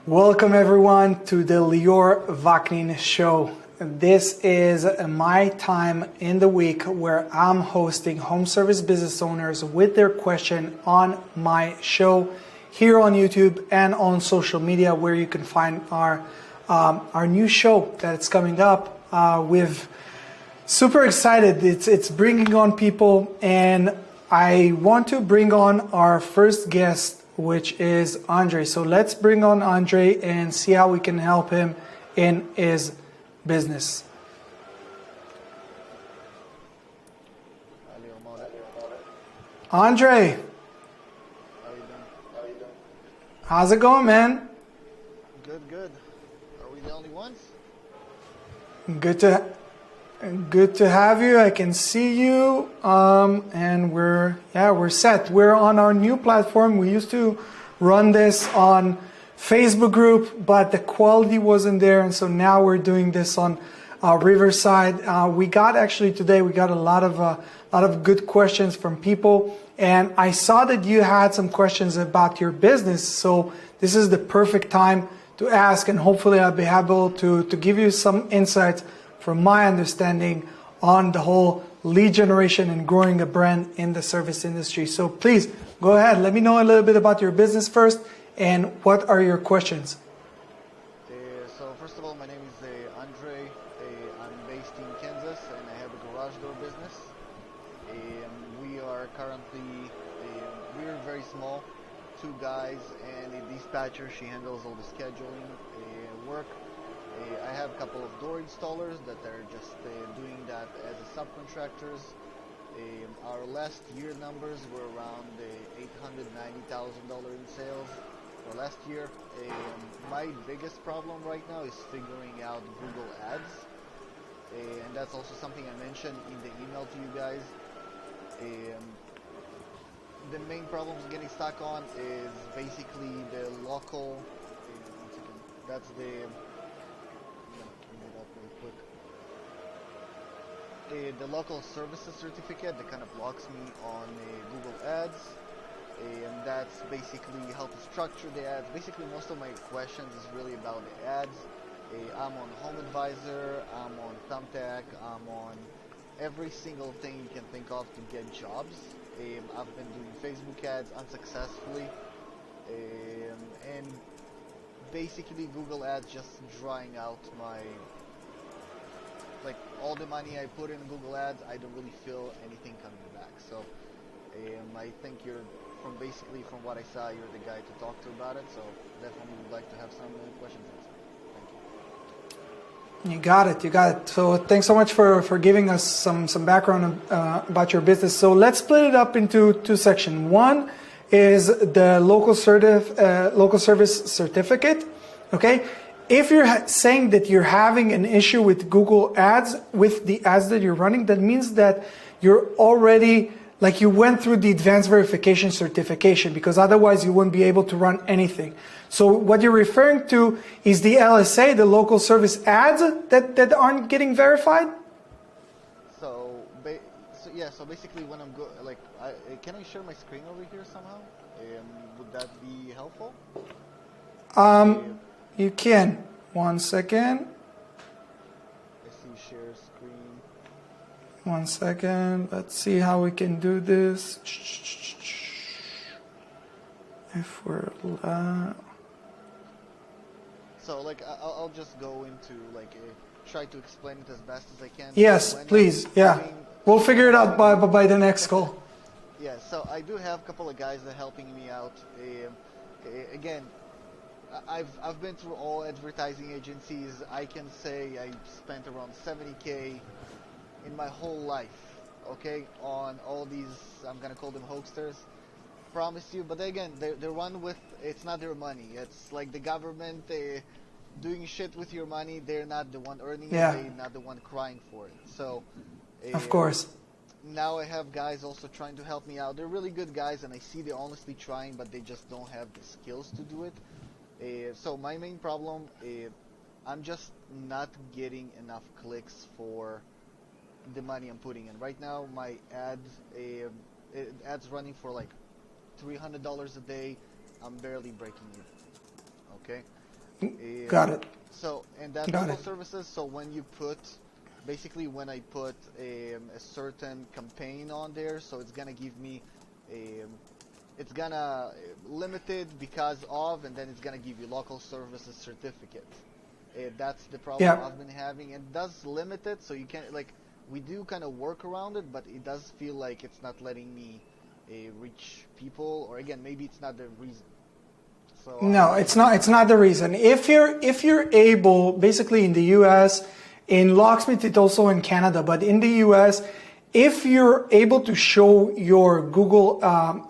Welcome everyone to the Lior Vaknin show. This is my time in the week where I'm hosting home service business owners with their question on my show here on YouTube and on social media, where you can find our new show that's coming up. We've super excited. It's bringing on people, and I want to bring on our first guest, which is Andre. So let's bring on Andre and see how we can help him in his business. Andre, how's it going, man? Good. Are we the only ones? Good to have you. I can see you, and we're set. We're on our new platform. We used to run this on Facebook group, but the quality wasn't there, and so now we're doing this on Riverside. Today we got a lot of good questions from people, and I saw that you had some questions about your business. So this is the perfect time to ask, and hopefully I'll be able to give you some insights from my understanding on the whole lead generation and growing a brand in the service industry. So please go ahead, let me know a little bit about your business first, and what are your questions? So first of all, my name is Andre. I'm based in Kansas, and I have a garage door business. We are currently, we're very small, 2 guys, and a dispatcher. She handles all the scheduling work. I have a couple of door installers that are just doing that as a subcontractors. Our last year numbers were around $890,000 in sales for last year. My biggest problem right now is figuring out Google Ads, and that's also something I mentioned in the email to you guys. The main problems I'm getting stuck on is basically the local, that's the local services certificate that kind of blocks me on Google Ads, and that's basically how to structure the ads. Basically, most of my questions is really about the ads. I'm on Home Advisor, I'm on Thumbtack, I'm on every single thing you can think of to get jobs. I've been doing Facebook ads unsuccessfully, and basically Google Ads just drying out my, like, all the money I put in Google Ads, I don't really feel anything coming back. So I think from what I saw, you're the guy to talk to about it. So definitely would like to have some questions answered. Thank you. You got it. So thanks so much for giving us some background about your business. So let's split it up into 2 sections. One is the local service certificate. Okay. If you're saying that you're having an issue with Google Ads, with the ads that you're running, that means that you're already, like, you went through the advanced verification certification, because otherwise you wouldn't be able to run anything. So what you're referring to is the LSA, the local service ads that aren't getting verified? So basically when I'm can I share my screen over here somehow? Would that be helpful? You can. 1 second. I see share screen. 1 second. Let's see how we can do this. If we're So I'll just go into try to explain it as best as I can. Yes, please. Yeah. We'll figure it out by the next call. Yeah, so I do have a couple of guys that are helping me out. Again, I've been through all advertising agencies. I can say I spent around $70K in my whole life, okay, on all these, I'm gonna call them hoaxers. Promise you, but again, they run with, it's not their money. It's like the government doing shit with your money. They're not the one earning it. They're not the one crying for it. So, of course. Now I have guys also trying to help me out. They're really good guys, and I see they're honestly trying, but they just don't have the skills to do it. So my main problem, I'm just not getting enough clicks for the money I'm putting in. Right now, my ads running for like $300 a day. I'm barely breaking even. Okay, Got it. So, and that Got local it. services, so when you put, basically when I put a certain campaign on there, so it's gonna give me a, it's gonna limited because of, and then it's gonna give you local services certificate. That's the problem Yeah. I've been having. It does limit it, so you can't, like, we do kind of work around it, but it does feel like it's not letting me reach people, or again, maybe it's not the reason. So I don't No, know if it's you not. can It's not the reason. If you're able, basically in the U.S., in Locksmith, it's also in Canada, but in the U.S., if you're able to show your Google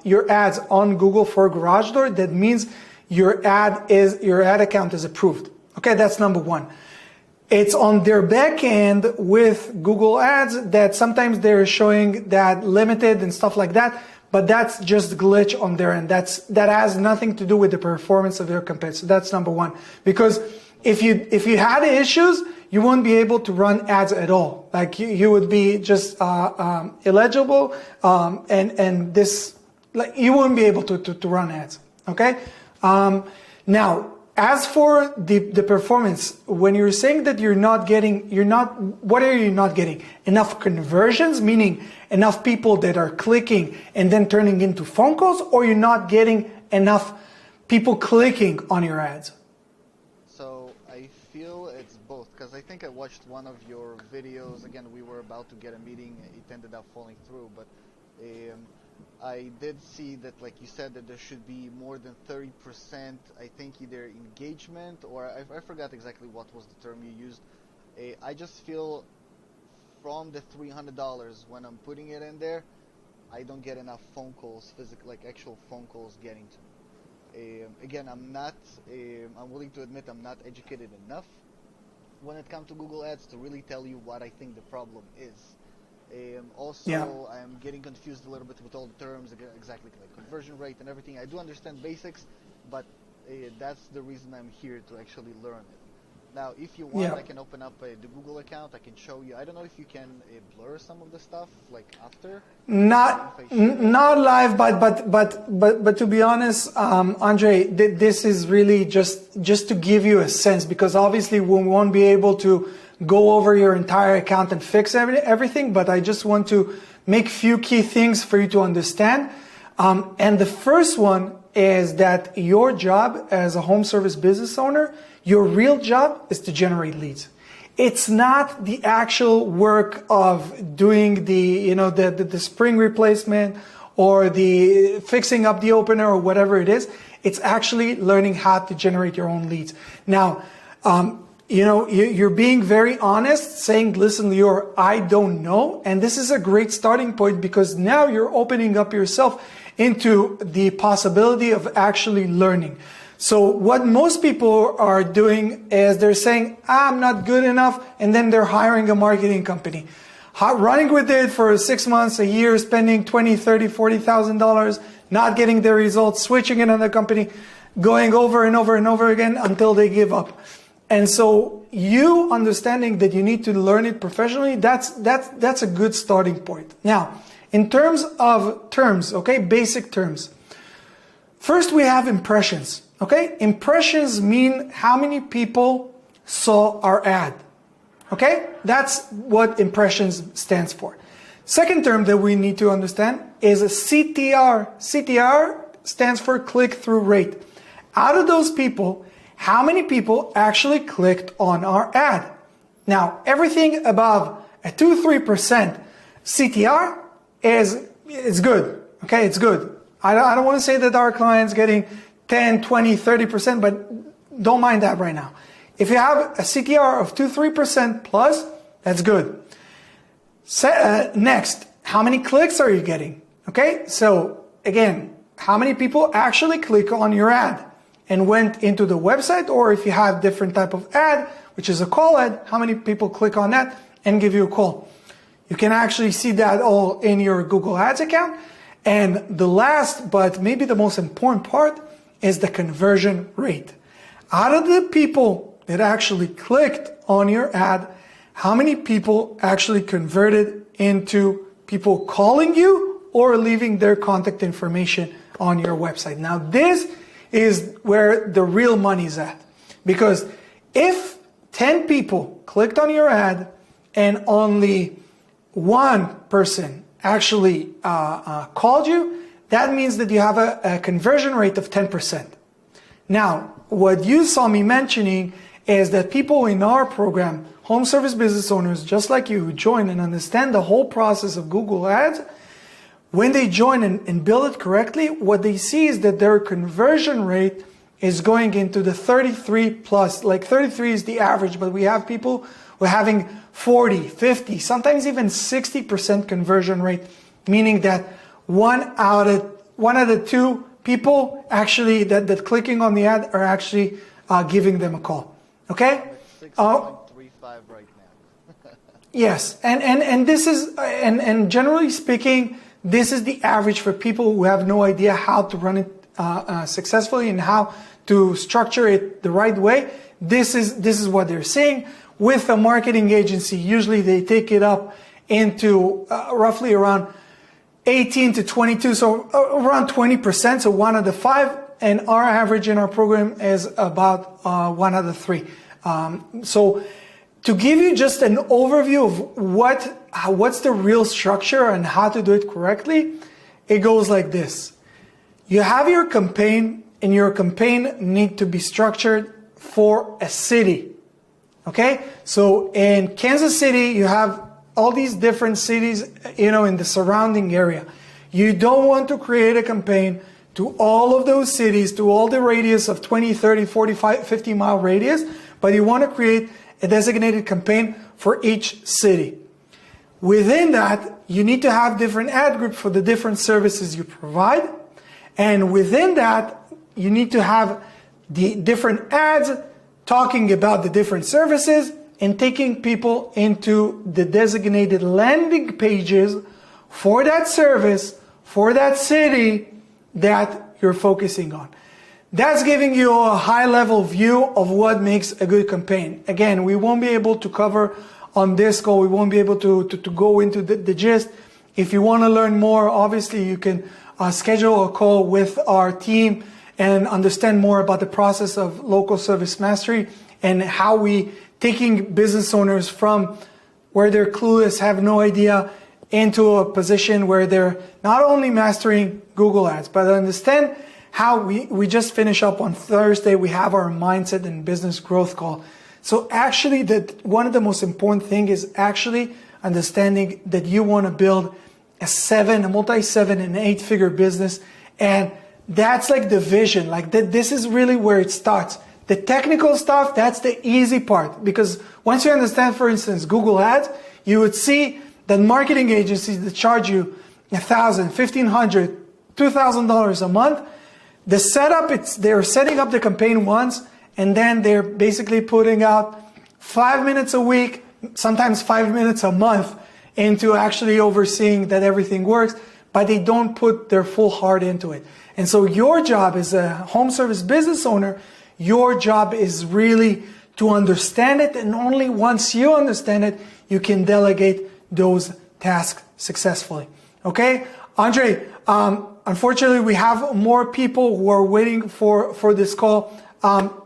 your ads on Google for garage door, that means your ad account is approved. Okay, that's number one. It's on their back end with Google Ads that sometimes they're showing that limited and stuff like that, but that's just glitch on their end. That has nothing to do with the performance of your campaign. So that's number one. Because if you had issues, you won't be able to run ads at all. Like you would be just illegible, and this, like, you wouldn't be able to run ads. Okay. Now, as for the performance, when you're saying that what are you not getting? Enough conversions, meaning enough people that are clicking and then turning into phone calls, or you're not getting enough people clicking on your ads? So I feel it's both, because I think I watched one of your videos. Again, we were about to get a meeting. It ended up falling through, but I did see that, like you said, that there should be more than 30%, I think, either engagement, or I forgot exactly what was the term you used. I just feel from the $300, when I'm putting it in there, I don't get enough phone calls, like actual phone calls getting to me. Again, I'm willing to admit I'm not educated enough when it comes to Google Ads to really tell you what I think the problem is. Also, Yeah. I'm getting confused a little bit with all the terms, exactly like conversion rate and everything. I do understand basics, but that's the reason I'm here, to actually learn it. Now, if you want, Yeah. I can open up the Google account. I can show you. I don't know if you can blur some of the stuff, like after. Not If I share it, not live, but to be honest, Andre, this is really just to give you a sense, because obviously we won't be able to go over your entire account and fix everything, but I just want to make few key things for you to understand. And the first one is that your job as a home service business owner, your real job is to generate leads. It's not the actual work of doing the spring replacement or the fixing up the opener or whatever it is. It's actually learning how to generate your own leads. Now, you're being very honest, saying, listen, Lior, I don't know. And this is a great starting point, because now you're opening up yourself into the possibility of actually learning. So what most people are doing is they're saying, I'm not good enough, and then they're hiring a marketing company. Running with it for 6 months, a year, spending $20,000, $30,000, $40,000, not getting the results, switching another company, going over and over and over again until they give up. And so you understanding that you need to learn it professionally, that's a good starting point. Now, in terms of terms, okay, basic terms. First, we have impressions, okay? Impressions mean how many people saw our ad, okay? That's what impressions stands for. Second term that we need to understand is a CTR. CTR stands for click-through rate. Out of those people, how many people actually clicked on our ad? Now, everything above a 2-3% CTR is good, okay? It's good. I don't want to say that our client's getting 10, 20, 30%, but don't mind that right now. If you have a CTR of 2-3% plus, that's good. Next, how many clicks are you getting? Okay, so again, how many people actually click on your ad and went into the website, or if you have different type of ad, which is a call ad, how many people click on that and give you a call? You can actually see that all in your Google Ads account. And the last, but maybe the most important part, is the conversion rate. Out of the people that actually clicked on your ad, how many people actually converted into people calling you or leaving their contact information on your website? Now, this is where the real money's at. Because if 10 people clicked on your ad and only one person actually called you, that means that you have a conversion rate of 10%. Now, what you saw me mentioning is that people in our program, home service business owners just like you, who join and understand the whole process of Google Ads, when they join and build it correctly, what they see is that their conversion rate is going into the 33 plus. Like 33 is the average, but we have people who are having 40, 50, sometimes even 60% conversion rate, meaning that one out of the two people actually that clicking on the ad are actually giving them a call. Okay? 6.35 right now. Yes, and this is and generally speaking, this is the average for people who have no idea how to run it successfully and how to structure it the right way. This is what they're seeing. With a marketing agency, usually they take it up into roughly around 18 to 22, so around 20%, so one of the five, and our average in our program is about one of the three. So to give you just an overview of what's the real structure and how to do it correctly, it goes like this. You have your campaign, and your campaign need to be structured for a city. Okay? So in Kansas City, you have all these different cities, in the surrounding area. You don't want to create a campaign to all of those cities, to all the radius of 20, 30, 45, 50 mile radius, but you want to create a designated campaign for each city. Within that, you need to have different ad groups for the different services you provide. And within that, you need to have the different ads talking about the different services and taking people into the designated landing pages for that service, for that city that you're focusing on. That's giving you a high-level view of what makes a good campaign. Again, we won't be able to cover on this call, we won't be able to go into the gist. If you want to learn more, obviously you can schedule a call with our team and understand more about the process of local service mastery and how we taking business owners from where they're clueless, have no idea, into a position where they're not only mastering Google Ads, but understand how we just finish up on Thursday. We have our mindset and business growth call. So actually, one of the most important thing is actually understanding that you want to build a multi-7 and 8-figure business, and that's like the vision. Like this is really where it starts. The technical stuff, that's the easy part, because once you understand, for instance, Google Ads, you would see that marketing agencies that charge you $1,000, $1,500, $2,000 a month, the setup, they're setting up the campaign once, and then they're basically putting out 5 minutes a week, sometimes 5 minutes a month, into actually overseeing that everything works, but they don't put their full heart into it. And so your job as a home service business owner, your job is really to understand it, and only once you understand it, you can delegate those tasks successfully. Okay? Andre, unfortunately, we have more people who are waiting for this call.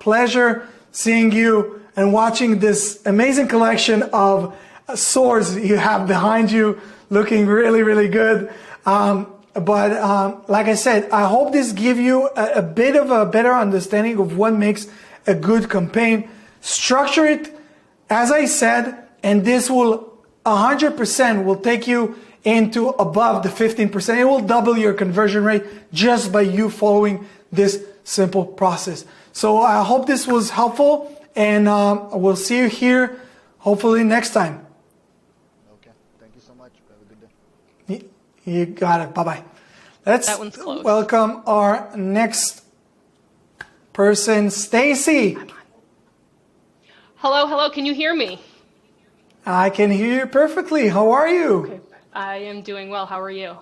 Pleasure seeing you and watching this amazing collection of swords you have behind you, looking really, really good. But like I said, I hope this gives you a bit of a better understanding of what makes a good campaign. Structure it, as I said, and this will 100% will take you into above the 15%. It will double your conversion rate just by you following this simple process. So I hope this was helpful, and we'll see you here hopefully next time. Okay, thank you so much. Have a good day. You got it. Bye-bye. Let's That one's close. welcome our next person, Stacy. Hello, can you hear me? I can hear you perfectly. How are you? Okay. I am doing well. How are you?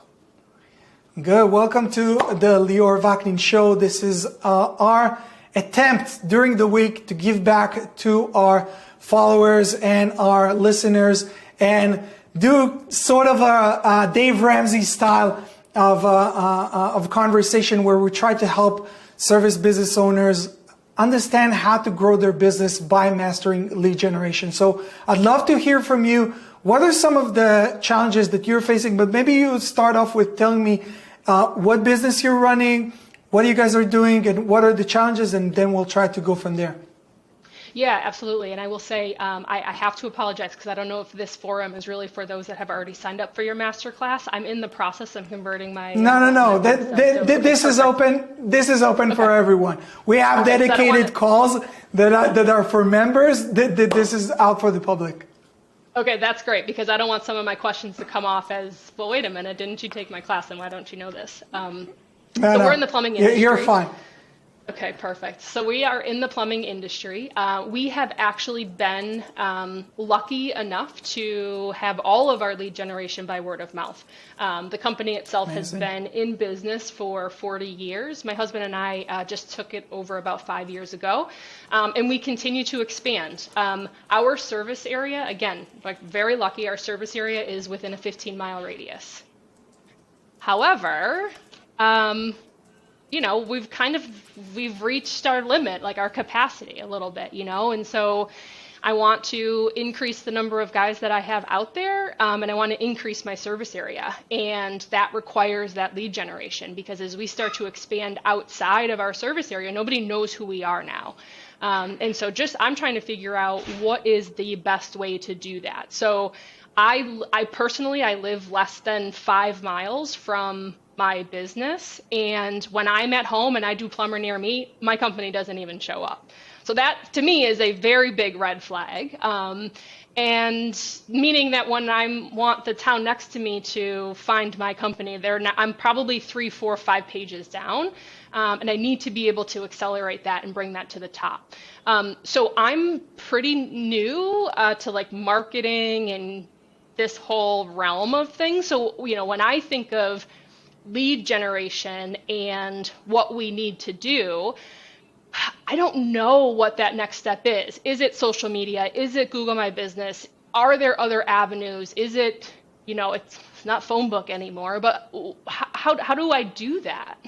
Good. Welcome to the Lior Vaknin show. This is our attempt during the week to give back to our followers and our listeners and do sort of a Dave Ramsey style of conversation where we try to help service business owners understand how to grow their business by mastering lead generation. So I'd love to hear from you. What are some of the challenges that you're facing? But maybe you would start off with telling me what business you're running, what you guys are doing, and what are the challenges, and then we'll try to go from there. Yeah, absolutely. And I will say, I have to apologize because I don't know if this forum is really for those that have already signed up for your masterclass. I'm in the process of converting my. No. This is open. This is open for everyone. We have dedicated calls that are for members. This is out for the public. Okay, that's great because I don't want some of my questions to come off as, well, wait a minute, didn't you take my class and why don't you know this? We're in the plumbing industry. You're fine. Okay, perfect. So we are in the plumbing industry. We have actually been lucky enough to have all of our lead generation by word of mouth. The company itself has been in business for 40 years. My husband and I just took it over about 5 years ago, and we continue to expand. Our service area, again, like very lucky, our service area is within a 15-mile radius. However, we've reached our limit, like our capacity a little bit, and so I want to increase the number of guys that I have out there, and I want to increase my service area, and that requires that lead generation because as we start to expand outside of our service area, nobody knows who we are now. And so I'm trying to figure out what is the best way to do that. So I personally live less than 5 miles from my business, and when I'm at home and I do plumber near me, my company doesn't even show up. So that to me is a very big red flag, and meaning that when I want the town next to me to find my company, I'm probably 3, 4, 5 pages down, and I need to be able to accelerate that and bring that to the top. So I'm pretty new to like marketing and this whole realm of things. So when I think of lead generation and what we need to do, I don't know what that next step is. Is it social media? Is it Google My Business? Are there other avenues? Is it, it's not phone book anymore, but how do I do that?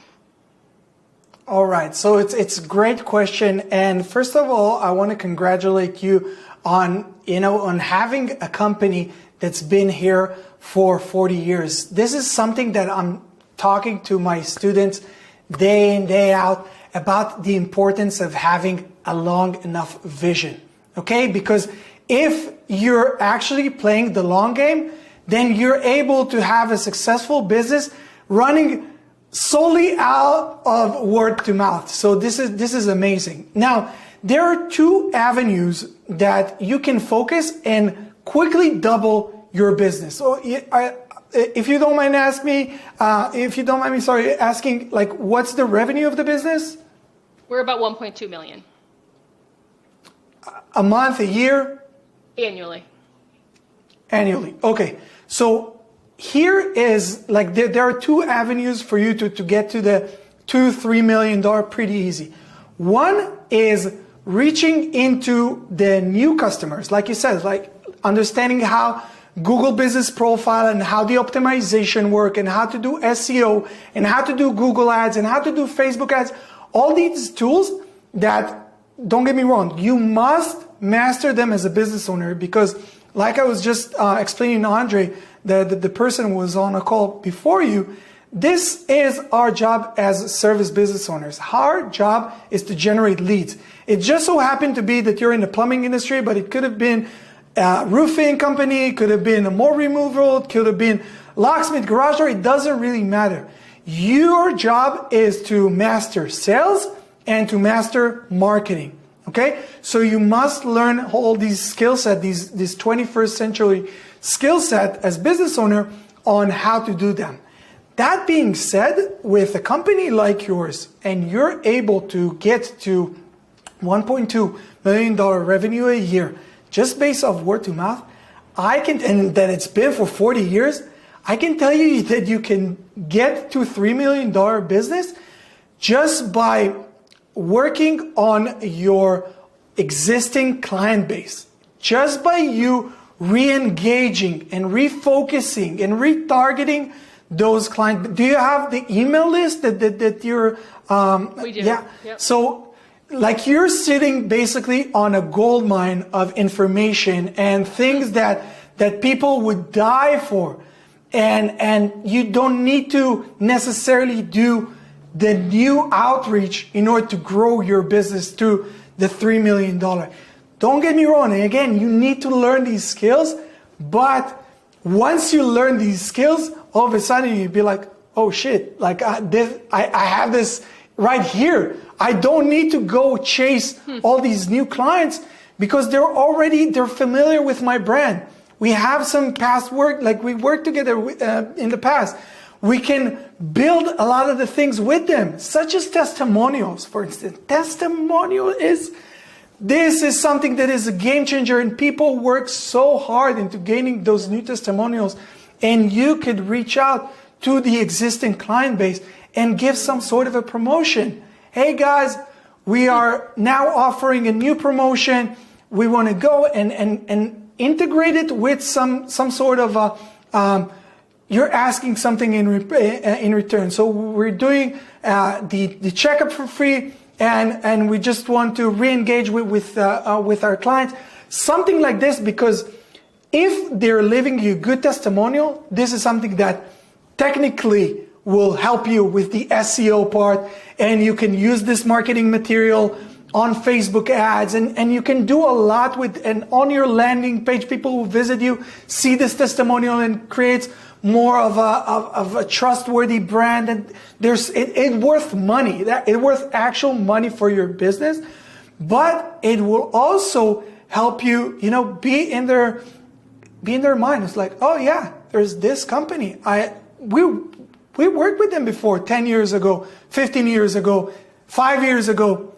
All right, so it's a great question. And first of all, I want to congratulate you on having a company that's been here for 40 years. This is something that I'm talking to my students day in, day out about the importance of having a long enough vision, okay? Because if you're actually playing the long game, then you're able to have a successful business running solely out of word to mouth. So this is amazing. Now, there are 2 avenues that you can focus and quickly double your business. So if you don't mind asking, like, what's the revenue of the business? We're about 1.2 million. A month, a year? Annually. Annually. Okay. So here is like there are 2 avenues for you to get to the $2-3 million pretty easy. One is reaching into the new customers, like you said, like understanding how Google Business Profile and how the optimization work and how to do SEO and how to do Google ads and how to do Facebook ads. All these tools that, don't get me wrong, you must master them as a business owner because like I was just explaining to Andre, the person who was on a call before you, this is our job as service business owners. Our job is to generate leads. It just so happened to be that you're in the plumbing industry, but it could have been roofing company, could have been a mold removal, could have been locksmith, garage door, it doesn't really matter. Your job is to master sales and to master marketing, okay? So you must learn all these skill set, these 21st century skill set as business owner on how to do them. That being said, with a company like yours, and you're able to get to $1.2 million revenue a year, just based off word to mouth, and that it's been for 40 years, I can tell you that you can get to $3 million business just by working on your existing client base. Just by you re-engaging and refocusing and retargeting those clients. Do you have the email list that you're... We do. Yeah. Yep. So like you're sitting basically on a gold mine of information and things that people would die for. And you don't need to necessarily do the new outreach in order to grow your business to the $3 million. Don't get me wrong. And again, you need to learn these skills, but once you learn these skills, all of a sudden you'd be like, oh shit, like I have this right here. I don't need to go chase all these new clients because they're familiar with my brand. We have some past work, like we worked together in the past. We can build a lot of the things with them, such as testimonials, for instance. This is something that is a game changer, and people work so hard into gaining those new testimonials, and you could reach out to the existing client base and give some sort of a promotion. Hey guys, we are now offering a new promotion. We want to go and integrate it with some sort of you're asking something in return. So we're doing the checkup for free, and we just want to re-engage with our clients. Something like this, because if they're leaving you a good testimonial, this is something that technically will help you with the SEO part, and you can use this marketing material on Facebook ads, and you can do a lot with, and on your landing page, people who visit you see this testimonial and creates more of a trustworthy brand, and it worth money. It worth actual money for your business, but it will also help you, be in their mind. It's like, oh yeah, there's this company. We worked with them before 10 years ago, 15 years ago, 5 years ago.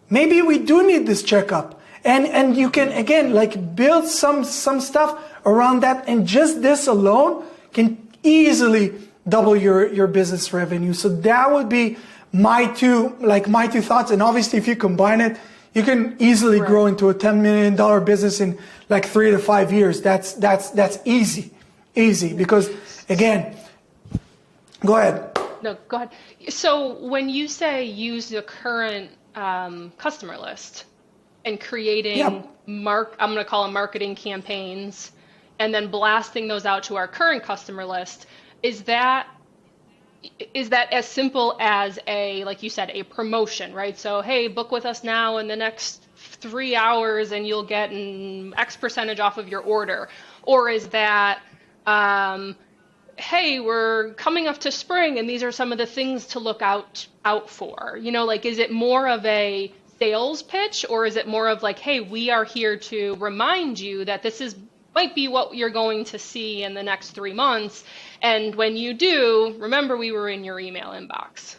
Maybe we do need this checkup. And you can, again, like build some stuff around that. And just this alone can easily double your business revenue. So that would be my two thoughts. And obviously, if you combine it, you can easily grow into a $10 million business in like 3 to 5 years. That's easy because, again, go ahead. No, go ahead. So when you say use the current customer list and creating I'm going to call them marketing campaigns, and then blasting those out to our current customer list, is that as simple as like you said, a promotion, right? So, hey, book with us now in the next 3 hours and you'll get an X percentage off of your order? Or is that, hey, we're coming up to spring and these are some of the things to look out for? Is it more of a sales pitch, or is it more of like, hey, we are here to remind you that this might be what you're going to see in the next 3 months, and when you do, remember we were in your email inbox?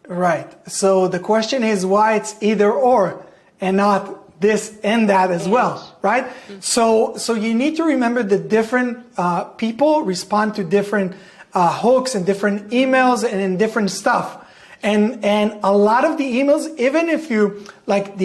Right. So the question is why it's either or and not this and that as well, right? So you need to remember that different people respond to different hooks and different emails and different stuff. And a lot of the emails, even if you like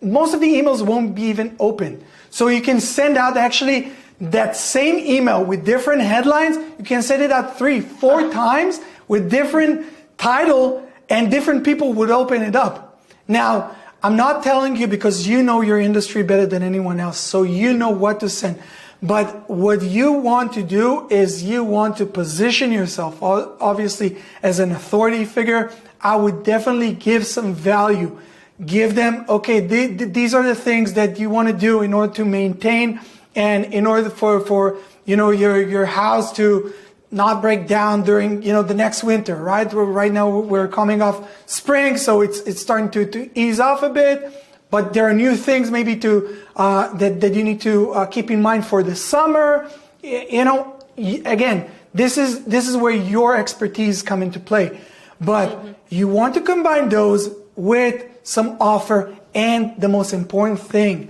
most of the emails won't be even open. So you can send out actually that same email with different headlines. You can send it out 3-4 times with different title, and different people would open it up. Now, I'm not telling you because you know your industry better than anyone else, so you know what to send. But what you want to do is you want to position yourself, obviously, as an authority figure. I would definitely give some value. Give them, okay, these are the things that you want to do in order to maintain and in order for your house to not break down during the next winter, right? Right now we're coming off spring, so it's starting to ease off a bit. But there are new things maybe that you need to keep in mind for the summer. Again, this is where your expertise come into play. But you want to combine those with some offer, and the most important thing,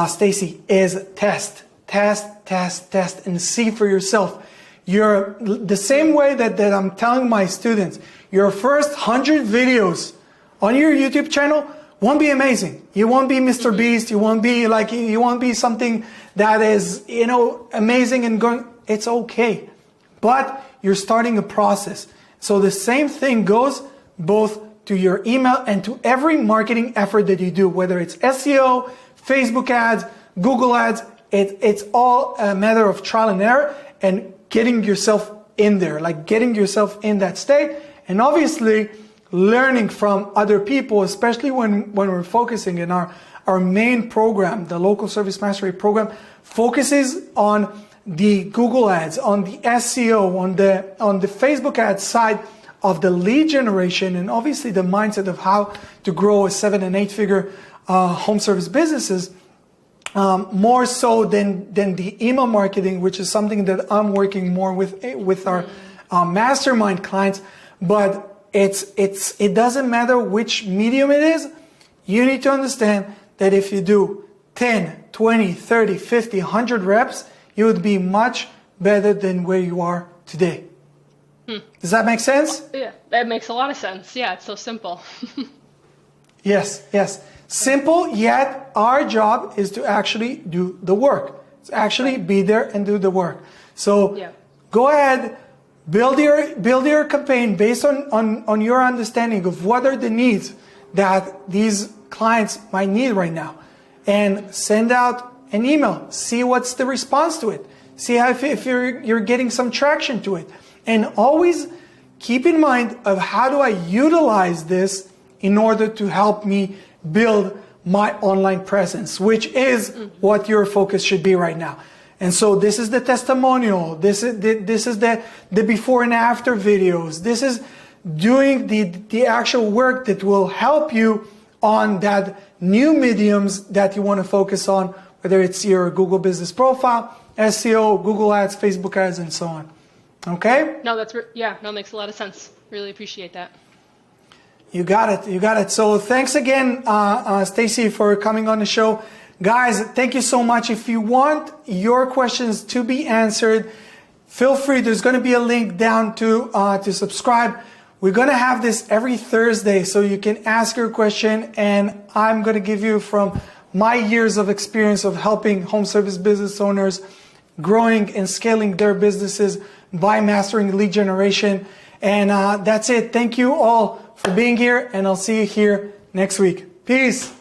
Stacy, is test, and see for yourself. You're the same way that I'm telling my students. Your first 100 videos on your YouTube channel won't be amazing. You won't be Mr. Beast. You won't be something that is, amazing and going. It's okay. But you're starting a process. So the same thing goes both to your email and to every marketing effort that you do, whether it's SEO, Facebook ads, Google ads. It's all a matter of trial and error and getting yourself in there, like getting yourself in that state, and obviously learning from other people, especially when we're focusing in our main program. The Local Service Mastery program focuses on the Google ads, on the SEO, on the Facebook ads side of the lead generation, and obviously the mindset of how to grow a 7 and 8 figure home service businesses, more so than the email marketing, which is something that I'm working more with our mastermind clients. But it doesn't matter which medium it is. You need to understand that if you do 10, 20, 30, 50, 100 reps, you would be much better than where you are today. Does that make sense? Yeah, that makes a lot of sense. Yeah, it's so simple. Yes. Simple, yet our job is to actually do the work. To actually be there and do the work. So go ahead, build your campaign based on your understanding of what are the needs that these clients might need right now. And send out an email. See what's the response to it. See how if you're getting some traction to it. And always keep in mind of how do I utilize this in order to help me build my online presence, which is what your focus should be right now. And so this is the testimonial. This is the before and after videos. This is doing the actual work that will help you on that new mediums that you want to focus on, whether it's your Google business profile, SEO, Google ads, Facebook ads, and so on. Okay? No, makes a lot of sense. Really appreciate that. You got it. So thanks again, Stacy, for coming on the show. Guys, thank you so much. If you want your questions to be answered, feel free. There's going to be a link down to subscribe. We're going to have this every Thursday, so you can ask your question, and I'm going to give you from my years of experience of helping home service business owners growing and scaling their businesses by mastering lead generation. And that's it. Thank you all for being here, and I'll see you here next week. Peace.